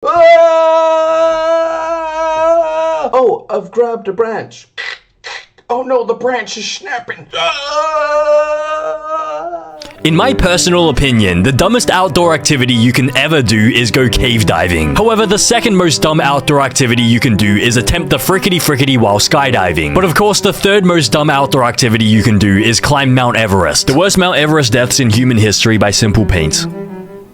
Ah! Oh, I've grabbed a branch. Oh no, the branch is snapping. Ah! In my personal opinion, the dumbest outdoor activity you can ever do is go cave diving. However, the second most dumb outdoor activity you can do is attempt the frickety while skydiving. But of course, the third most dumb outdoor activity you can do is climb Mount Everest. The worst Mount Everest deaths in human history by simple paint.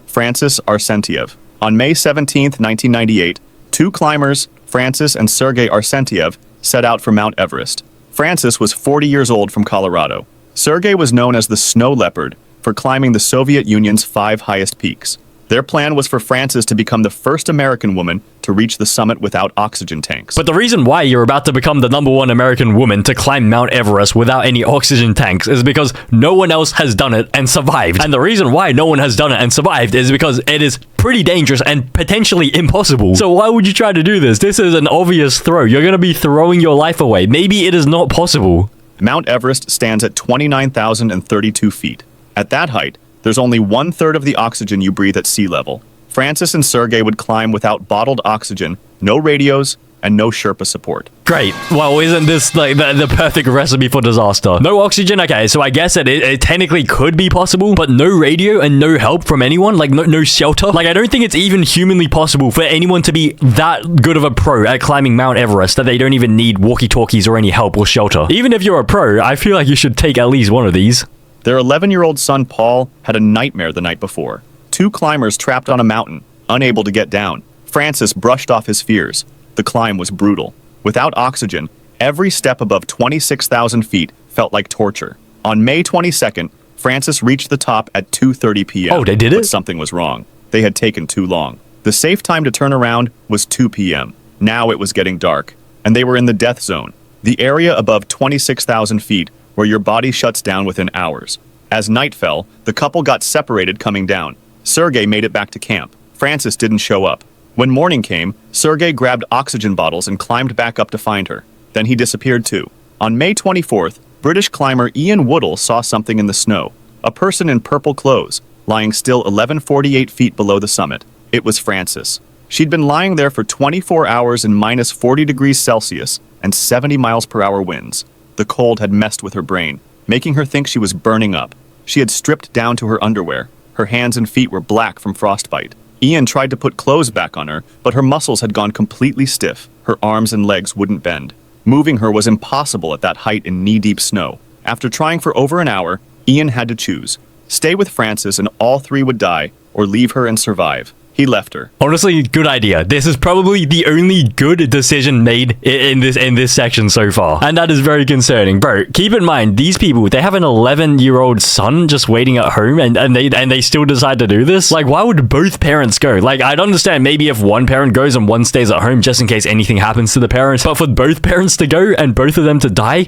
Francis Arsentiev. On May 17, 1998, two climbers, Francis and Sergei Arsentiev, set out for Mount Everest. Francis was 40 years old from Colorado. Sergei was known as the Snow Leopard for climbing the Soviet Union's 5 highest peaks. Their plan was for Francis to become the first American woman to reach the summit without oxygen tanks. But the reason why you're about to become the #1 American woman to climb Mount Everest without any oxygen tanks is because no one else has done it and survived. And the reason why no one has done it and survived is because it is pretty dangerous and potentially impossible. So why would you try to do this? This is an obvious throw. You're going to be throwing your life away. Maybe it is not possible. Mount Everest stands at 29,032 feet. At that height, there's only 1/3 of the oxygen you breathe at sea level. Francis and Sergei would climb without bottled oxygen, no radios, and no Sherpa support. Great. Well, isn't this like the perfect recipe for disaster? No oxygen? Okay, so I guess it technically could be possible, but no radio and no help from anyone? Like, no shelter? Like, I don't think it's even humanly possible for anyone to be that good of a pro at climbing Mount Everest that they don't even need walkie-talkies or any help or shelter. Even if you're a pro, I feel like you should take at least one of these. Their 11-year-old son, Paul, had a nightmare the night before. Two climbers trapped on a mountain, unable to get down. Francis brushed off his fears. The climb was brutal. Without oxygen, every step above 26,000 feet felt like torture. On May 22nd, Francis reached the top at 2:30 p.m. Oh, they did it? But something was wrong. They had taken too long. The safe time to turn around was 2 p.m. Now it was getting dark, and they were in the death zone, the area above 26,000 feet where your body shuts down within hours. As night fell, the couple got separated coming down. Sergei made it back to camp. Francis didn't show up. When morning came, Sergei grabbed oxygen bottles and climbed back up to find her. Then he disappeared too. On May 24th, British climber Ian Woodall saw something in the snow. A person in purple clothes, lying still 1148 feet below the summit. It was Francis. She'd been lying there for 24 hours in minus 40 degrees Celsius and 70 miles per hour winds. The cold had messed with her brain, making her think she was burning up. She had stripped down to her underwear. Her hands and feet were black from frostbite. Ian tried to put clothes back on her, but her muscles had gone completely stiff. Her arms and legs wouldn't bend. Moving her was impossible at that height in knee-deep snow. After trying for over an hour, Ian had to choose. Stay with Francis and all three would die, or leave her and survive. He left her. Honestly, good idea. This is probably the only good decision made in this section so far. And that is very concerning. Bro, keep in mind, these people, they have an 11-year-old son just waiting at home and they still decide to do this? Like, why would both parents go? Like, I'd understand maybe if one parent goes and one stays at home just in case anything happens to the parents. But for both parents to go and both of them to die?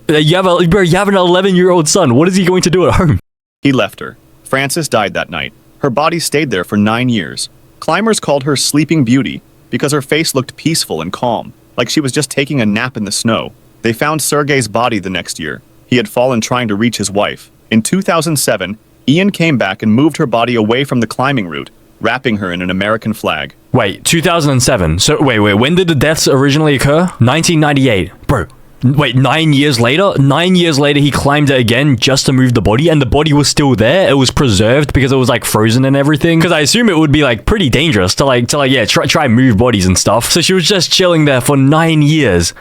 You have an 11-year-old son. What is he going to do at home? He left her. Francis died that night. Her body stayed there for 9 years. Climbers called her Sleeping Beauty because her face looked peaceful and calm, like she was just taking a nap in the snow. They found Sergei's body the next year. He had fallen trying to reach his wife. In 2007, Ian came back and moved her body away from the climbing route, wrapping her in an American flag. Wait, 2007? So, wait, when did the deaths originally occur? 1998. Bro. Wait, 9 years later? 9 years later, he climbed it again just to move the body, and the body was still there. It was preserved because it was like frozen and everything. Because I assume it would be like pretty dangerous to try move bodies and stuff. So she was just chilling there for 9 years.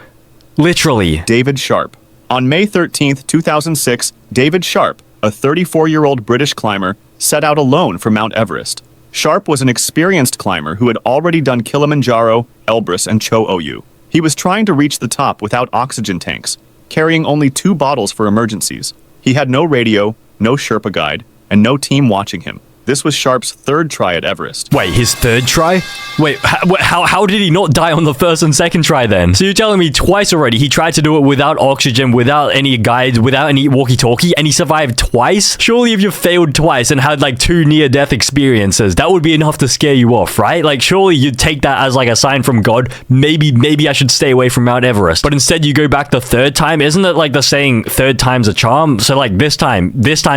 Literally. David Sharp. On May 13th, 2006, David Sharp, a 34-year-old British climber, set out alone for Mount Everest. Sharp was an experienced climber who had already done Kilimanjaro, Elbrus, and Cho Oyu. He was trying to reach the top without oxygen tanks, carrying only 2 bottles for emergencies. He had no radio, no Sherpa guide, and no team watching him. This was Sharp's 3rd try at Everest. Wait, his 3rd try? Wait, how did he not die on the 1st and 2nd try then? So you're telling me twice already he tried to do it without oxygen, without any guides, without any walkie-talkie, and he survived twice? Surely if you failed twice and had like 2 near-death experiences, that would be enough to scare you off, right? Like surely you'd take that as like a sign from God, maybe I should stay away from Mount Everest. But instead you go back the 3rd time? Isn't it like the saying 3rd time's a charm? So like this time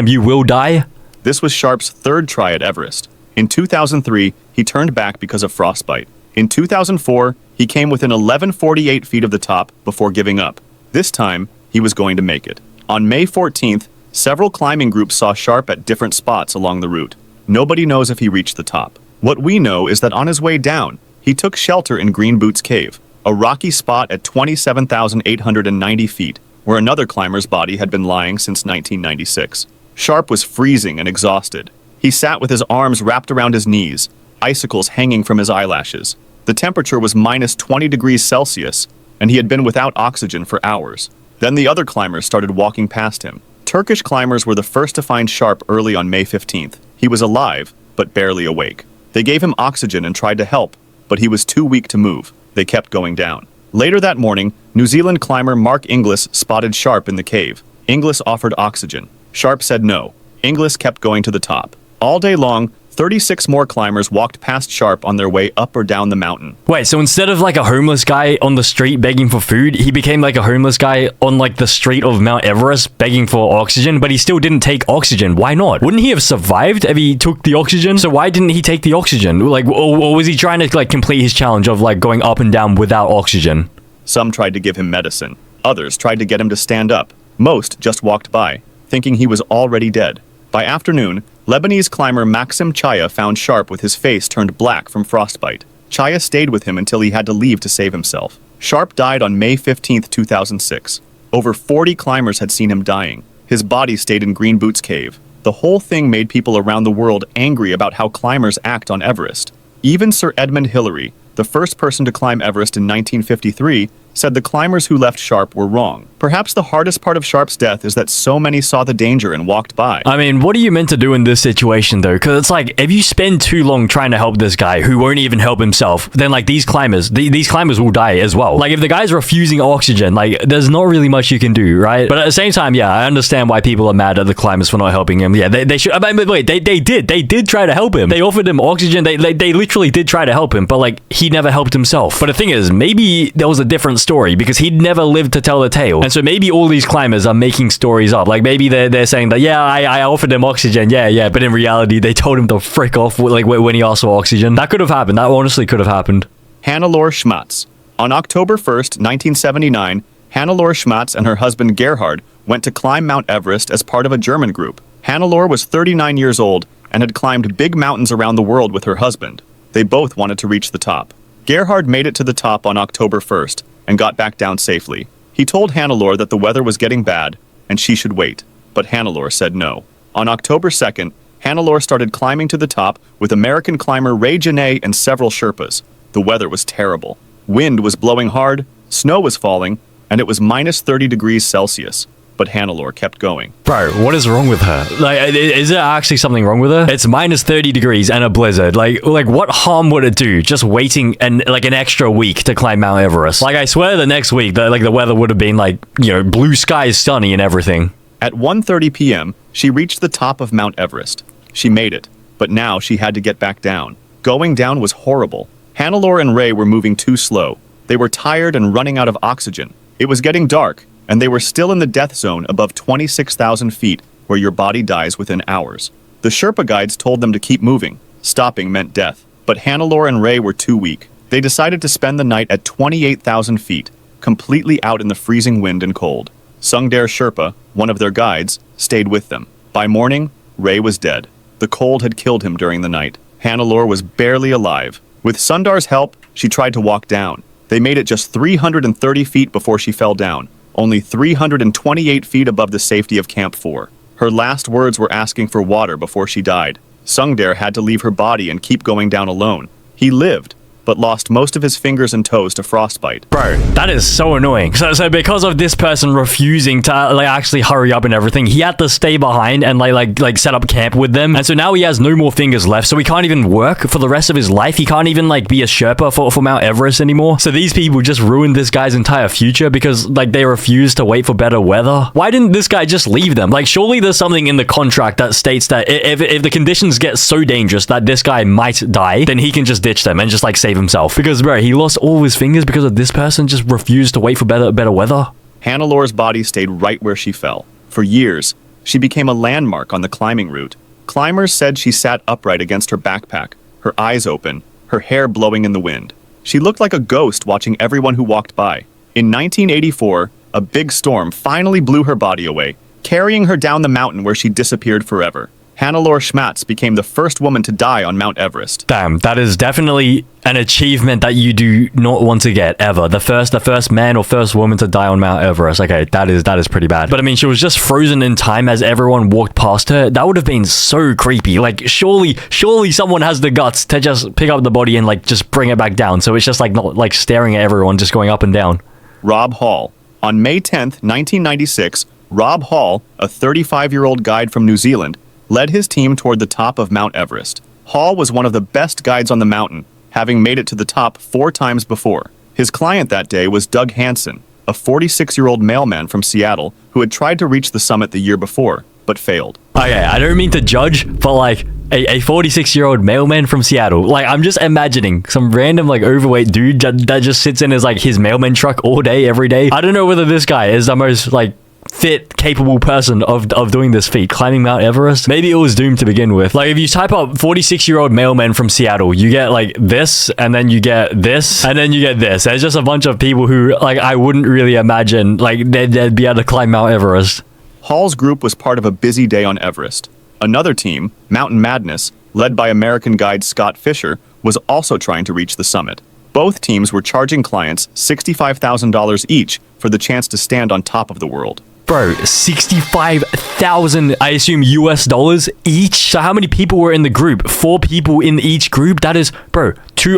you will die? This was Sharp's 3rd try at Everest. In 2003, he turned back because of frostbite. In 2004, he came within 1148 feet of the top before giving up. This time, he was going to make it. On May 14th, several climbing groups saw Sharp at different spots along the route. Nobody knows if he reached the top. What we know is that on his way down, he took shelter in Green Boots Cave, a rocky spot at 27,890 feet, where another climber's body had been lying since 1996. Sharp was freezing and exhausted. He sat with his arms wrapped around his knees, icicles hanging from his eyelashes. The temperature was minus 20 degrees Celsius, and he had been without oxygen for hours. Then the other climbers started walking past him. Turkish climbers were the first to find Sharp early on May 15th. He was alive, but barely awake. They gave him oxygen and tried to help, but he was too weak to move. They kept going down. Later that morning, New Zealand climber Mark Inglis spotted Sharp in the cave. Inglis offered oxygen. Sharp said no. Inglis kept going to the top. All day long, 36 more climbers walked past Sharp on their way up or down the mountain. Wait, so instead of like a homeless guy on the street begging for food, he became like a homeless guy on like the street of Mount Everest begging for oxygen, but he still didn't take oxygen. Why not? Wouldn't he have survived if he took the oxygen? So why didn't he take the oxygen? Like, or was he trying to like complete his challenge of like going up and down without oxygen? Some tried to give him medicine. Others tried to get him to stand up. Most just walked by, thinking he was already dead. By afternoon, Lebanese climber Maxim Chaya found Sharp with his face turned black from frostbite. Chaya stayed with him until he had to leave to save himself. Sharp died on May 15, 2006. Over 40 climbers had seen him dying. His body stayed in Green Boots Cave. The whole thing made people around the world angry about how climbers act on Everest. Even Sir Edmund Hillary, the first person to climb Everest in 1953, said the climbers who left Sharp were wrong. Perhaps the hardest part of Sharp's death is that so many saw the danger and walked by. I mean, what are you meant to do in this situation though? Because it's like, if you spend too long trying to help this guy who won't even help himself, then like these climbers will die as well. Like if the guy's refusing oxygen, like there's not really much you can do, right? But at the same time, yeah, I understand why people are mad at the climbers for not helping him. Yeah, they should. I mean, wait, they did try to help him. They offered him oxygen. They literally did try to help him, but like he never helped himself. But the thing is, maybe there was a different story because he'd never lived to tell the tale. And so maybe all these climbers are making stories up. Like maybe they're saying that, yeah, I offered him oxygen. Yeah. But in reality, they told him to frick off like when he asked for oxygen. That could have happened. That honestly could have happened. Hannelore Schmatz. On October 1st, 1979, Hannelore Schmatz and her husband Gerhard went to climb Mount Everest as part of a German group. Hannelore was 39 years old and had climbed big mountains around the world with her husband. They both wanted to reach the top. Gerhard made it to the top on October 1st and got back down safely. He told Hannelore that the weather was getting bad and she should wait, but Hannelore said no. On October 2nd, Hannelore started climbing to the top with American climber Ray Janae and several Sherpas. The weather was terrible. Wind was blowing hard, snow was falling, and it was minus 30 degrees Celsius. But Hannelore kept going. Bro, what is wrong with her? Like, is there actually something wrong with her? It's minus 30 degrees and a blizzard. Like what harm would it do just waiting like an extra week to climb Mount Everest? Like, I swear the next week, the weather would have been like, you know, blue skies, sunny and everything. At 1:30 p.m., she reached the top of Mount Everest. She made it, but now she had to get back down. Going down was horrible. Hannelore and Ray were moving too slow. They were tired and running out of oxygen. It was getting dark, and they were still in the death zone above 26,000 feet, where your body dies within hours. The Sherpa guides told them to keep moving. Stopping meant death. But Hannelore and Ray were too weak. They decided to spend the night at 28,000 feet, completely out in the freezing wind and cold. Sungdare Sherpa, one of their guides, stayed with them. By morning, Ray was dead. The cold had killed him during the night. Hannelore was barely alive. With Sundar's help, she tried to walk down. They made it just 330 feet before she fell down, only 328 feet above the safety of Camp 4. Her last words were asking for water before she died. Sungdare had to leave her body and keep going down alone. He lived, but lost most of his fingers and toes to frostbite. Bro, that is so annoying. So because of this person refusing to like actually hurry up and everything, he had to stay behind and like set up camp with them. And so now he has no more fingers left, so he can't even work for the rest of his life. He can't even like be a Sherpa for Mount Everest anymore. So these people just ruined this guy's entire future because like they refused to wait for better weather. Why didn't this guy just leave them? Like surely there's something in the contract that states that if the conditions get so dangerous that this guy might die, then he can just ditch them and just like save himself. Because bro, he lost all his fingers because of this person just refused to wait for better weather. Hannelore's body stayed right where she fell. For years, she became a landmark on the climbing route. Climbers said she sat upright against her backpack, her eyes open, her hair blowing in the wind. She looked like a ghost watching everyone who walked by. In 1984, a big storm finally blew her body away, carrying her down the mountain where she disappeared forever. Hannelore Schmatz became the first woman to die on Mount Everest. Damn, that is definitely an achievement that you do not want to get ever. The first man or first woman to die on Mount Everest. Okay, that is pretty bad. But I mean, she was just frozen in time as everyone walked past her. That would have been so creepy. Like, surely someone has the guts to just pick up the body and like just bring it back down. So it's just like not like staring at everyone, just going up and down. Rob Hall. On May 10th, 1996, Rob Hall, a 35-year-old guide from New Zealand, led his team toward the top of Mount Everest. Hall was one of the best guides on the mountain, having made it to the top 4 times before. His client that day was Doug Hansen, a 46-year-old mailman from Seattle who had tried to reach the summit the year before, but failed. Okay, I don't mean to judge, but like a 46-year-old mailman from Seattle. Like, I'm just imagining some random like overweight dude that just sits in his mailman truck all day, every day. I don't know whether this guy is the most like fit, capable person of doing this feat, climbing Mount Everest. Maybe it was doomed to begin with. Like, if you type up 46-year-old mailman from Seattle, you get like this, and then you get this, and then you get this. There's just a bunch of people who like I wouldn't really imagine like they'd be able to climb Mount Everest. Hall's group was part of a busy day on Everest. Another team, Mountain Madness, led by American guide Scott Fisher, was also trying to reach the summit. Both teams were charging clients $65,000 each for the chance to stand on top of the world. Bro, 65,000, I assume, US dollars each? So how many people were in the group? 4 people in each group? That is, bro,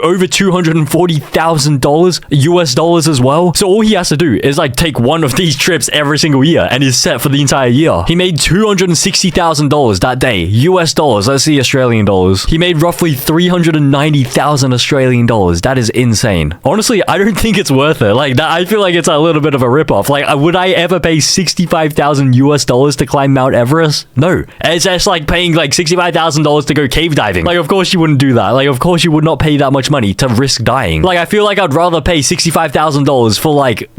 over $240,000 US dollars as well. So all he has to do is like take one of these trips every single year and he's set for the entire year. He made $260,000 that day, US dollars. Let's see Australian dollars. He made roughly 390,000 Australian dollars. That is insane. Honestly, I don't think it's worth it. Like that, I feel like it's a little bit of a ripoff. Like, would I ever pay 65,000 US dollars to climb Mount Everest? No. It's just like paying like $65,000 to go cave diving. Like, of course you wouldn't do that. Like, of course you would not pay that much money to risk dying. Like, I feel like I'd rather pay $65,000 for like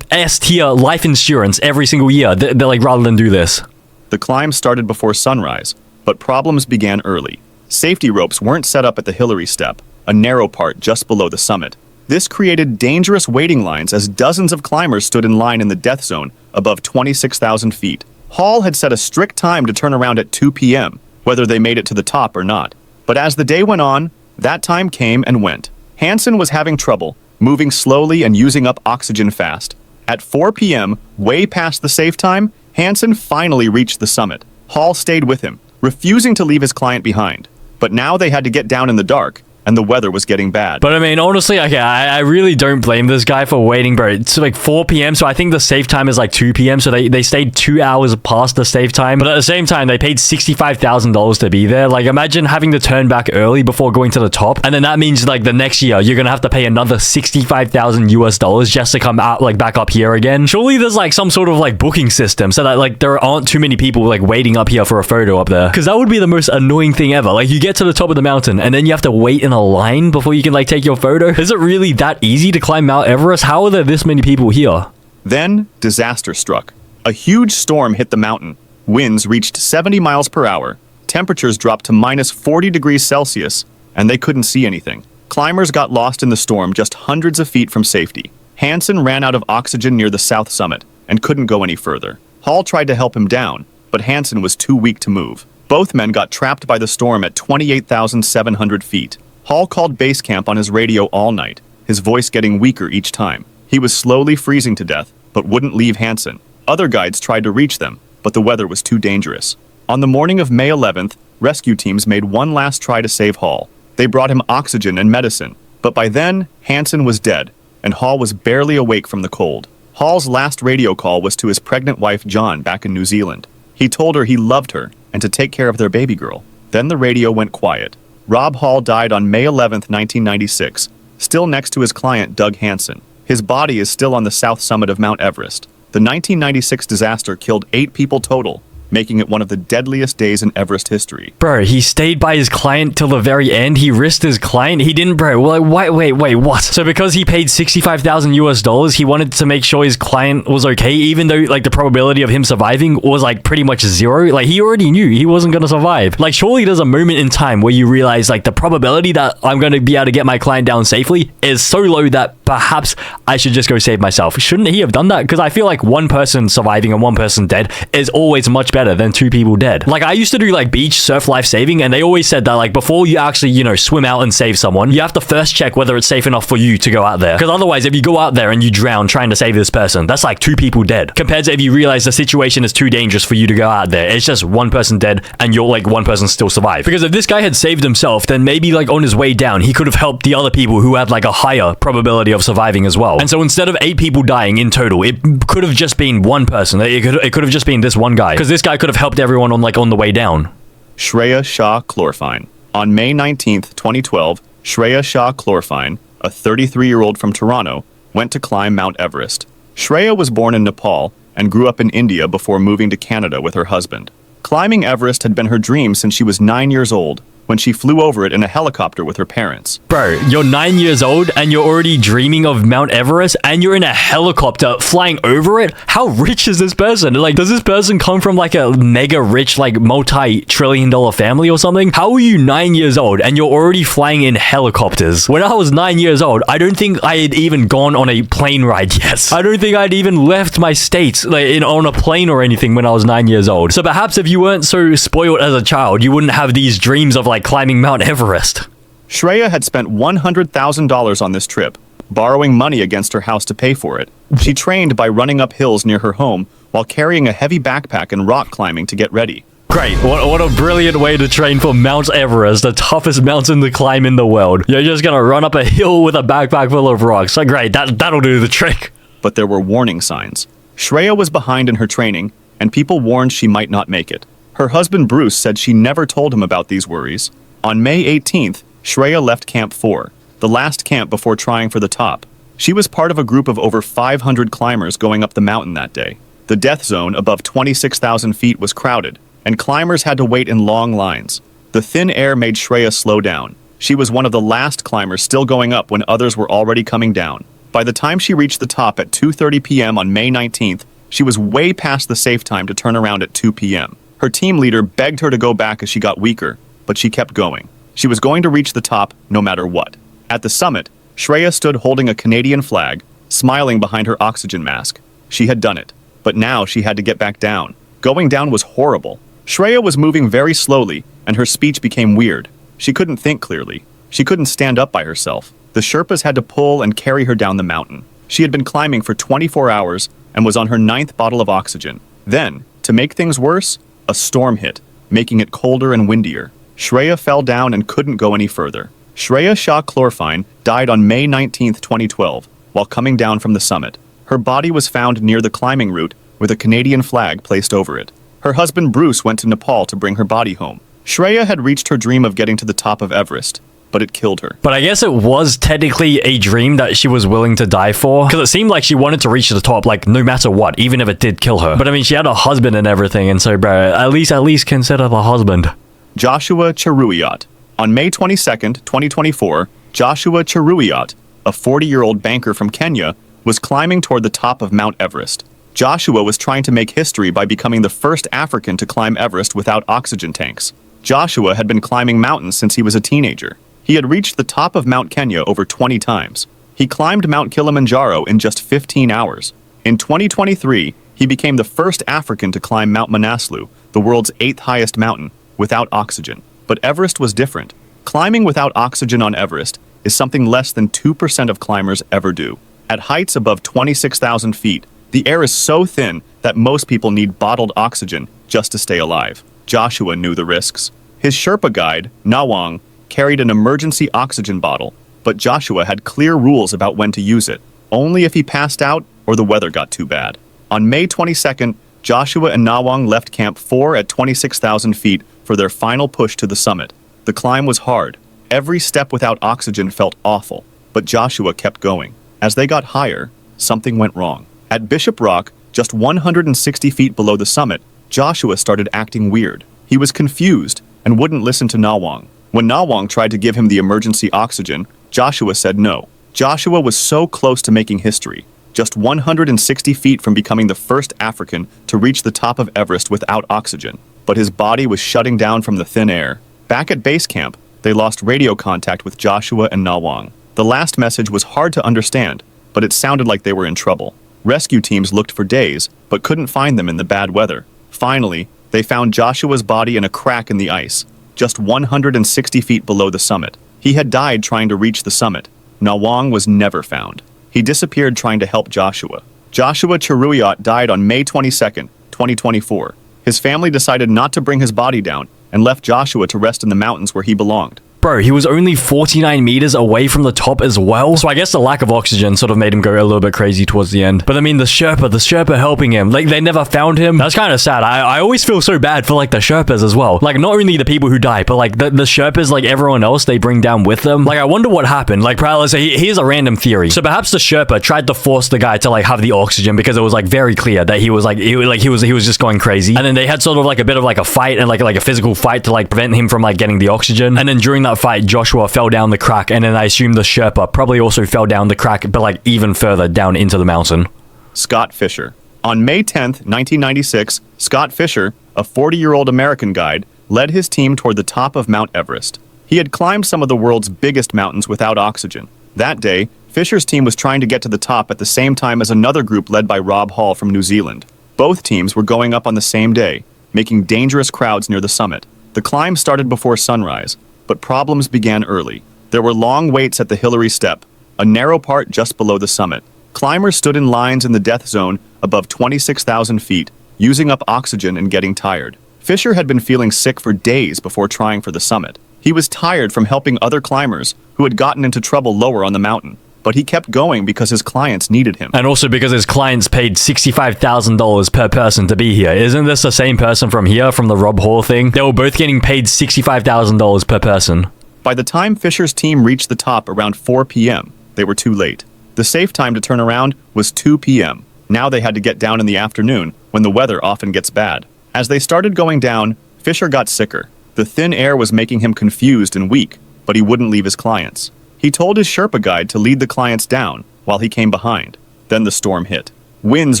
S-tier life insurance every single year like rather than do this. The climb started before sunrise, but problems began early. Safety ropes weren't set up at the Hillary Step, a narrow part just below the summit. This created dangerous waiting lines as dozens of climbers stood in line in the death zone above 26,000 feet. Hall had set a strict time to turn around at 2 p.m., whether they made it to the top or not. But as the day went on, that time came and went. Hansen was having trouble, moving slowly and using up oxygen fast. At 4 p.m., way past the safe time, Hansen finally reached the summit. Hall stayed with him, refusing to leave his client behind. But now they had to get down in the dark, and the weather was getting bad. But I mean, honestly, okay, I really don't blame this guy for waiting, bro. It's like 4 p.m., so I think the safe time is like 2 p.m., so they stayed 2 hours past the safe time. But at the same time, they paid $65,000 to be there. Like, imagine having to turn back early before going to the top, and then that means like the next year, you're gonna have to pay another 65,000 US dollars just to come out like back up here again. Surely there's like some sort of like booking system so that like there aren't too many people like waiting up here for a photo up there. Because that would be the most annoying thing ever. Like, you get to the top of the mountain, and then you have to wait in a line before you can like take your photo. Is it really that easy to climb Mount Everest? How are there this many people here? Then, disaster struck. A huge storm hit the mountain. Winds reached 70 miles per hour. Temperatures dropped to minus 40 degrees Celsius, and they couldn't see anything. Climbers got lost in the storm just hundreds of feet from safety. Hansen ran out of oxygen near the south summit and couldn't go any further. Hall tried to help him down, but Hansen was too weak to move. Both men got trapped by the storm at 28,700 feet. Hall called base camp on his radio all night, his voice getting weaker each time. He was slowly freezing to death, but wouldn't leave Hansen. Other guides tried to reach them, but the weather was too dangerous. On the morning of May 11th, rescue teams made one last try to save Hall. They brought him oxygen and medicine, but by then, Hansen was dead, and Hall was barely awake from the cold. Hall's last radio call was to his pregnant wife John back in New Zealand. He told her he loved her and to take care of their baby girl. Then the radio went quiet. Rob Hall died on May 11, 1996, still next to his client Doug Hansen. His body is still on the south summit of Mount Everest. The 1996 disaster killed 8 people total, making it one of the deadliest days in Everest history. Bro, he stayed by his client till the very end. He risked his client. He didn't, bro. Like, wait, what? So because he paid $65,000, he wanted to make sure his client was okay, even though like the probability of him surviving was like pretty much zero. Like he already knew he wasn't gonna survive. Like surely there's a moment in time where you realize like the probability that I'm gonna be able to get my client down safely is so low that perhaps I should just go save myself. Shouldn't he have done that? Because I feel like one person surviving and one person dead is always much better than two people dead. Like I used to do like beach surf life saving, and they always said that like before you actually, you know, swim out and save someone, you have to first check whether it's safe enough for you to go out there. Because otherwise, if you go out there and you drown trying to save this person, that's like two people dead. Compared to if you realize the situation is too dangerous for you to go out there, it's just one person dead and you're like one person still survive. Because if this guy had saved himself, then maybe like on his way down, he could have helped the other people who had like a higher probability of surviving as well. And so instead of 8 people dying in total, it could have just been one person. It could have just been this one guy. Because this guy could have helped everyone on the way down. Shreya Shah Chlorfine. On May 19th, 2012, Shreya Shah Chlorfine, a 33-year-old from Toronto, went to climb Mount Everest. Shreya was born in Nepal and grew up in India before moving to Canada with her husband. Climbing Everest had been her dream since she was 9 years old, when she flew over it in a helicopter with her parents. Bro, you're 9 years old and you're already dreaming of Mount Everest and you're in a helicopter flying over it? How rich is this person? Like, does this person come from like a mega rich, like multi-trillion-dollar family or something? How are you 9 years old and you're already flying in helicopters? When I was 9 years old, I don't think I had even gone on a plane ride yet. I don't think I'd even left my state like on a plane or anything when I was 9 years old. So perhaps if you weren't so spoiled as a child, you wouldn't have these dreams of like climbing Mount Everest. Shreya had spent $100,000 on this trip, borrowing money against her house to pay for it. She trained by running up hills near her home while carrying a heavy backpack and rock climbing to get ready. Great, what a brilliant way to train for Mount Everest, the toughest mountain to climb in the world. You're just gonna run up a hill with a backpack full of rocks. Like, great, that'll do the trick. But there were warning signs. Shreya was behind in her training, and people warned she might not make it. Her husband Bruce said she never told him about these worries. On May 18th, Shreya left Camp 4, the last camp before trying for the top. She was part of a group of over 500 climbers going up the mountain that day. The death zone above 26,000 feet was crowded, and climbers had to wait in long lines. The thin air made Shreya slow down. She was one of the last climbers still going up when others were already coming down. By the time she reached the top at 2:30 p.m. on May 19th, she was way past the safe time to turn around at 2 p.m. Her team leader begged her to go back as she got weaker, but she kept going. She was going to reach the top no matter what. At the summit, Shreya stood holding a Canadian flag, smiling behind her oxygen mask. She had done it, but now she had to get back down. Going down was horrible. Shreya was moving very slowly, and her speech became weird. She couldn't think clearly. She couldn't stand up by herself. The Sherpas had to pull and carry her down the mountain. She had been climbing for 24 hours and was on her 9th bottle of oxygen. Then, to make things worse, a storm hit, making it colder and windier. Shreya fell down and couldn't go any further. Shreya Shah Chlorfine died on May 19, 2012, while coming down from the summit. Her body was found near the climbing route with a Canadian flag placed over it. Her husband Bruce went to Nepal to bring her body home. Shreya had reached her dream of getting to the top of Everest, but it killed her. But I guess it was technically a dream that she was willing to die for, because it seemed like she wanted to reach the top, like no matter what, even if it did kill her. But I mean, she had a husband and everything, and so bro, at least consider the husband. Joshua Cheruiyot. On May 22nd, 2024, Joshua Cheruiyot, a 40-year-old banker from Kenya, was climbing toward the top of Mount Everest. Joshua was trying to make history by becoming the first African to climb Everest without oxygen tanks. Joshua had been climbing mountains since he was a teenager. He had reached the top of Mount Kenya over 20 times. He climbed Mount Kilimanjaro in just 15 hours. In 2023, he became the first African to climb Mount Manaslu, the world's 8th highest mountain, without oxygen. But Everest was different. Climbing without oxygen on Everest is something less than 2% of climbers ever do. At heights above 26,000 feet, the air is so thin that most people need bottled oxygen just to stay alive. Joshua knew the risks. His Sherpa guide, Nawang, carried an emergency oxygen bottle, but Joshua had clear rules about when to use it, only if he passed out or the weather got too bad. On May 22nd, Joshua and Nawang left Camp 4 at 26,000 feet for their final push to the summit. The climb was hard. Every step without oxygen felt awful, but Joshua kept going. As they got higher, something went wrong. At Bishop Rock, just 160 feet below the summit, Joshua started acting weird. He was confused and wouldn't listen to Na Wang. When Na Wang tried to give him the emergency oxygen, Joshua said no. Joshua was so close to making history, just 160 feet from becoming the first African to reach the top of Everest without oxygen. But his body was shutting down from the thin air. Back at base camp, they lost radio contact with Joshua and Na Wang. The last message was hard to understand, but it sounded like they were in trouble. Rescue teams looked for days, but couldn't find them in the bad weather. Finally, they found Joshua's body in a crack in the ice, just 160 feet below the summit. He had died trying to reach the summit. Na Wang was never found. He disappeared trying to help Joshua. Joshua Cheruyot died on May 22, 2024. His family decided not to bring his body down and left Joshua to rest in the mountains where he belonged. Bro, he was only 49 meters away from the top as well. So I guess the lack of oxygen sort of made him go a little bit crazy towards the end. But I mean, the Sherpa helping him. Like, they never found him. That's kind of sad. I always feel so bad for, like, the Sherpas as well. Like, not only the people who die, but, like, the Sherpas, like, everyone else they bring down with them. Like, I wonder what happened. Like, probably, let's say, here's a random theory. So perhaps the Sherpa tried to force the guy to, like, have the oxygen because it was, like, very clear that he was, like, he was just going crazy. And then they had sort of, like, a bit of, like, a fight and, like a physical fight to, like, prevent him from, like, getting the oxygen. And then during that fight, Joshua fell down the crack, and then I assume the Sherpa probably also fell down the crack, but like even further down into the mountain. Scott Fisher. On May 10th, 1996, Scott Fisher, a 40-year-old American guide, led his team toward the top of Mount Everest. He had climbed some of the world's biggest mountains without oxygen. That day, Fisher's team was trying to get to the top at the same time as another group led by Rob Hall from New Zealand. Both teams were going up on the same day, making dangerous crowds near the summit. The climb started before sunrise, but problems began early. There were long waits at the Hillary Step, a narrow part just below the summit. Climbers stood in lines in the death zone above 26,000 feet, using up oxygen and getting tired. Fisher had been feeling sick for days before trying for the summit. He was tired from helping other climbers who had gotten into trouble lower on the mountain. But he kept going because his clients needed him. And also because his clients paid $65,000 per person to be here. Isn't this the same person from here, from the Rob Hall thing? They were both getting paid $65,000 per person. By the time Fisher's team reached the top around 4 p.m., they were too late. The safe time to turn around was 2 p.m. Now they had to get down in the afternoon, when the weather often gets bad. As they started going down, Fisher got sicker. The thin air was making him confused and weak, but he wouldn't leave his clients. He told his Sherpa guide to lead the clients down while he came behind. Then the storm hit. Winds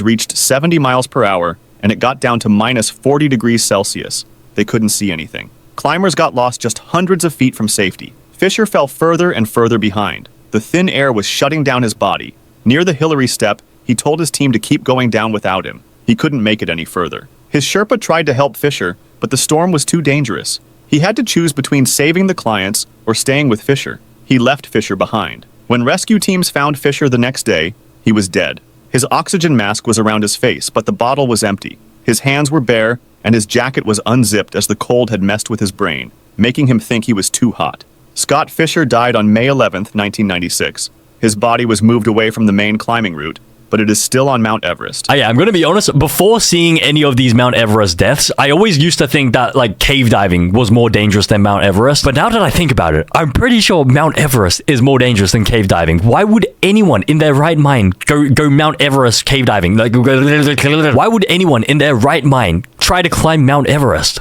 reached 70 miles per hour, and it got down to minus 40 degrees Celsius. They couldn't see anything. Climbers got lost just hundreds of feet from safety. Fisher fell further and further behind. The thin air was shutting down his body. Near the Hillary Step, he told his team to keep going down without him. He couldn't make it any further. His Sherpa tried to help Fisher, but the storm was too dangerous. He had to choose between saving the clients or staying with Fisher. He left Fisher behind. When rescue teams found Fisher the next day, he was dead. His oxygen mask was around his face, but the bottle was empty. His hands were bare, and his jacket was unzipped as the cold had messed with his brain, making him think he was too hot. Scott Fisher died on May 11, 1996. His body was moved away from the main climbing route, but it is still on Mount Everest. Yeah, I'm gonna be honest, before seeing any of these Mount Everest deaths, I always used to think that, like, cave diving was more dangerous than Mount Everest. But now that I think about it, I'm pretty sure Mount Everest is more dangerous than cave diving. Why would anyone in their right mind go Mount Everest cave diving? Like, why would anyone in their right mind try to climb Mount Everest?